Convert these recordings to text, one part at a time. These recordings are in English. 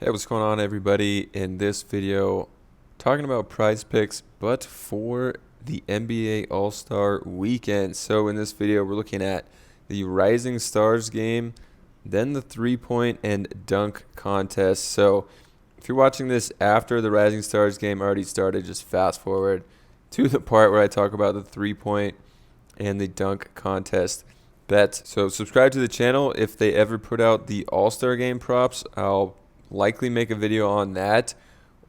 Hey, what's going on, everybody? In this video, talking about prize picks, but for the NBA All-Star weekend. So in this video, we're looking at the Rising Stars game, then the three-point and dunk contest. So if you're watching this after the Rising Stars game already started, just fast forward to the part where I talk about the three-point and the dunk contest bets. So subscribe to the channel. If they ever put out the All-Star game props, I'll likely make a video on that,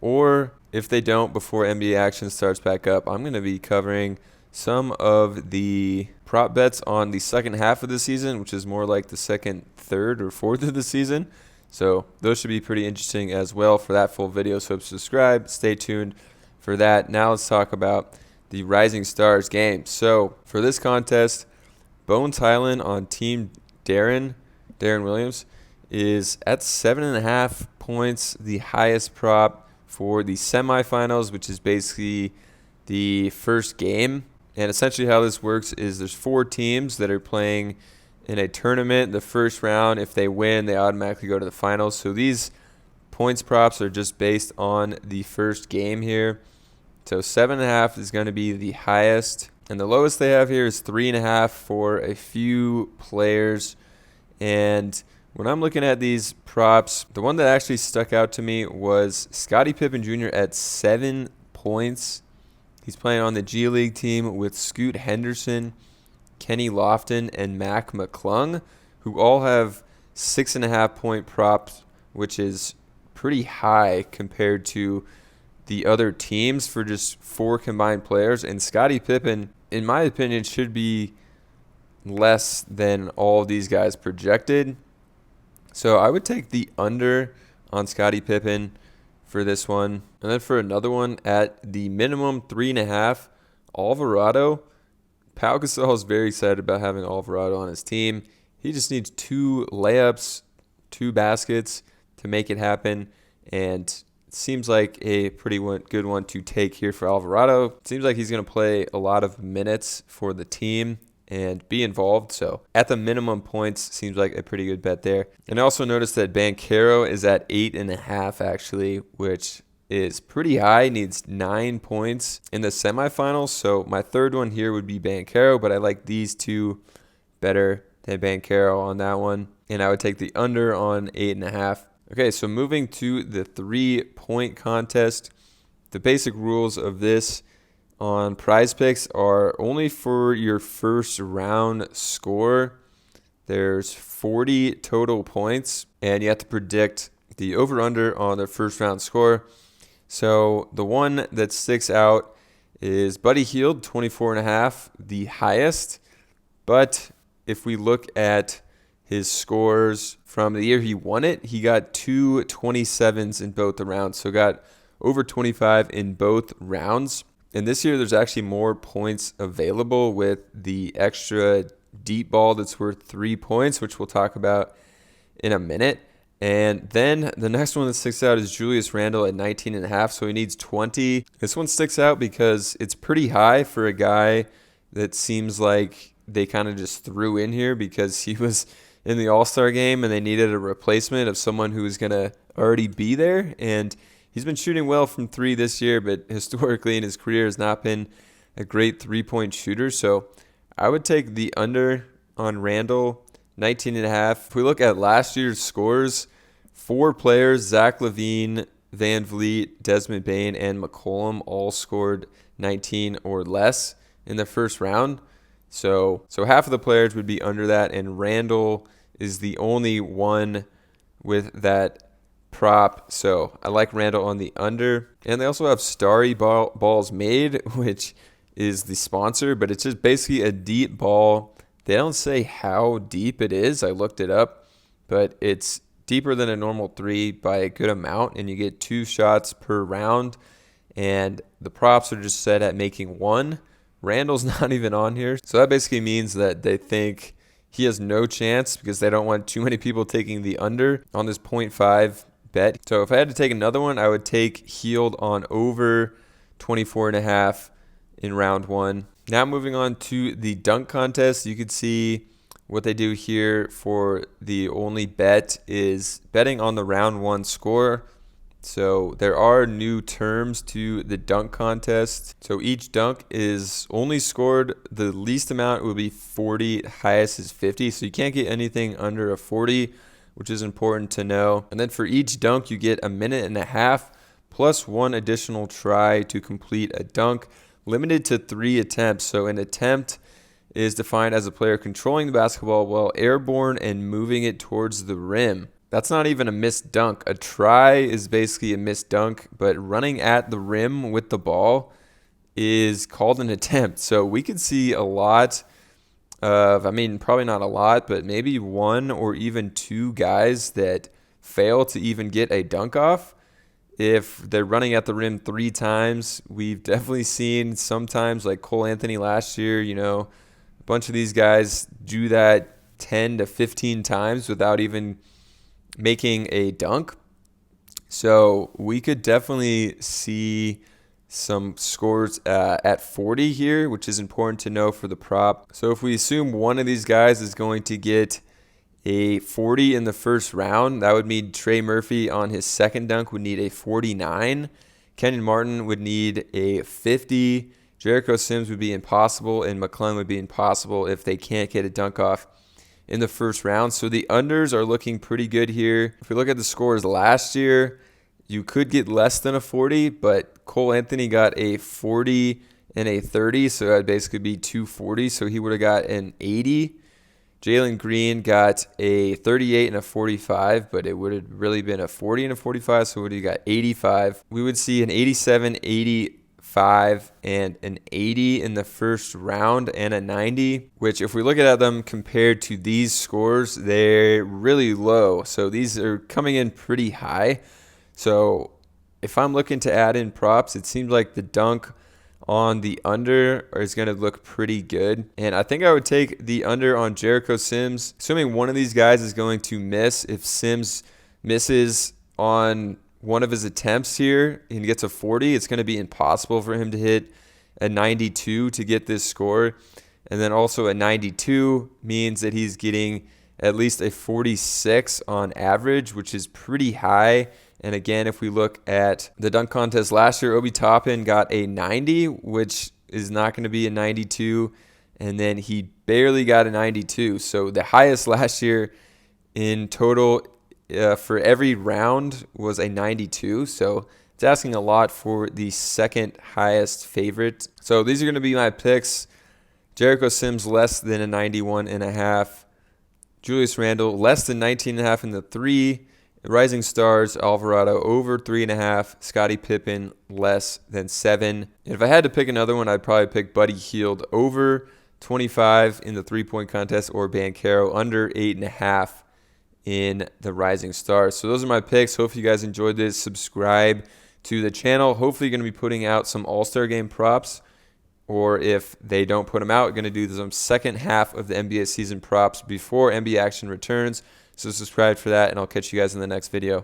or if they don't, before NBA action starts back up, I'm going to be covering some of the prop bets on the second half of the season, which is more like the second, third, or fourth of the season. So those should be pretty interesting as well for that full video. So subscribe, stay tuned for that. Now let's talk about the Rising Stars game. So for this contest, Bones Highland on Team Darren Williams is at 7.5 points, the highest prop for the semifinals, which is basically the first game. And essentially how this works is there's 4 teams that are playing in a tournament. The first round, if they win, they automatically go to the finals. So these points props are just based on the first game here. So 7.5 is going to be the highest. And the lowest they have here is 3.5 for a few players. And when I'm looking at these props, the one that actually stuck out to me was Scottie Pippen Jr. at 7 points. He's playing on the G League team with Scoot Henderson, Kenny Lofton, and Mac McClung, who all have 6.5 point props, which is pretty high compared to the other teams for just 4 combined players. And Scottie Pippen, in my opinion, should be less than all these guys projected. So I would take the under on Scottie Pippen for this one. And then for another one, at the minimum 3.5, Alvarado. Pau Gasol is very excited about having Alvarado on his team. He just needs 2 layups, 2 baskets to make it happen. And it seems like a pretty good one to take here for Alvarado. It seems like he's going to play a lot of minutes for the team and be involved. So at the minimum points, seems like a pretty good bet there. And I also noticed that Banchero is at 8.5 actually, which is pretty high, needs 9 points in the semifinals. So my third one here would be Banchero, but I like these 2 better than Banchero on that one. And I would take the under on 8.5. Okay, so moving to the 3-point contest, the basic rules of this on Prizepicks are only for your first round score. There's 40 total points, and you have to predict the over-under on the first round score. So the one that sticks out is Buddy Hield, 24.5, the highest. But if we look at his scores from the year he won it, he got 2 27s in both the rounds. So got over 25 in both rounds. And this year, there's actually more points available with the extra deep ball that's worth 3 points, which we'll talk about in a minute. And then the next one that sticks out is Julius Randle at 19.5, so he needs 20. This one sticks out because it's pretty high for a guy that seems like they kind of just threw in here because he was in the All-Star game and they needed a replacement of someone who was going to already be there. And he's been shooting well from 3 this year, but historically in his career has not been a great 3-point shooter. So I would take the under on Randle, 19.5. If we look at last year's scores, 4 players, Zach LaVine, Van Vliet, Desmond Bane, and McCollum all scored 19 or less in the first round. So half of the players would be under that, and Randle is the only one with that prop. So I like Randle on the under. And they also have Starry Balls Made, which is the sponsor, but it's just basically a deep ball. They don't say how deep it is. I looked it up, but it's deeper than a normal 3 by a good amount, and you get 2 shots per round. And the props are just set at making 1. Randle's not even on here. So that basically means that they think he has no chance because they don't want too many people taking the under on this 0.5 bet. So if I had to take another one, I would take Hield on over 24.5 in round 1. Now moving on to the dunk contest, you could see what they do here for the only bet is betting on the round 1 score. So there are new terms to the dunk contest. So each dunk is only scored, the least amount will be 40, highest is 50. So you can't get anything under a 40, which is important to know. And then for each dunk, you get a minute and a half plus 1 additional try to complete a dunk, limited to 3 attempts. So an attempt is defined as a player controlling the basketball while airborne and moving it towards the rim. That's not even a missed dunk. A try is basically a missed dunk, but running at the rim with the ball is called an attempt. So we could see a lot of, probably not a lot, but maybe 1 or even 2 guys that fail to even get a dunk off. If they're running at the rim 3 times, we've definitely seen sometimes, like Cole Anthony last year, a bunch of these guys do that 10 to 15 times without even making a dunk. So we could definitely see some scores at 40 here, which is important to know for the prop. So if we assume one of these guys is going to get a 40 in the first round, that would mean Trey Murphy on his second dunk would need a 49. Kenyon Martin would need a 50. Jericho Sims would be impossible, and McClellan would be impossible if they can't get a dunk off in the first round. So the unders are looking pretty good here. If we look at the scores last year, you could get less than a 40, but Cole Anthony got a 40 and a 30, so that would basically be 240, so he would have got an 80. Jalen Green got a 38 and a 45, but it would have really been a 40 and a 45, so would have got 85. We would see an 87, 85, and an 80 in the first round, and a 90, which if we look at them compared to these scores, they're really low. So these are coming in pretty high. So if I'm looking to add in props, it seems like the dunk on the under is going to look pretty good. And I think I would take the under on Jericho Sims, assuming one of these guys is going to miss. If Sims misses on one of his attempts here and gets a 40, it's going to be impossible for him to hit a 92 to get this score. And then also a 92 means that he's getting at least a 46 on average, which is pretty high. And again, if we look at the dunk contest last year, Obi Toppin got a 90, which is not going to be a 92. And then he barely got a 92. So the highest last year in total for every round was a 92. So it's asking a lot for the second highest favorite. So these are going to be my picks. Jericho Sims less than a 91.5. Julius Randle less than 19.5 in the 3. Rising Stars, Alvarado over 3.5. Scottie Pippen less than 7. And if I had to pick another one, I'd probably pick Buddy Hield over 25 in the 3-point contest, or Banchero under 8.5 in the Rising Stars. So those are my picks. Hope you guys enjoyed this. Subscribe to the channel. Hopefully going to be putting out some All-Star Game props, or if they don't put them out, going to do some second half of the NBA season props before NBA action returns. So subscribe for that, and I'll catch you guys in the next video.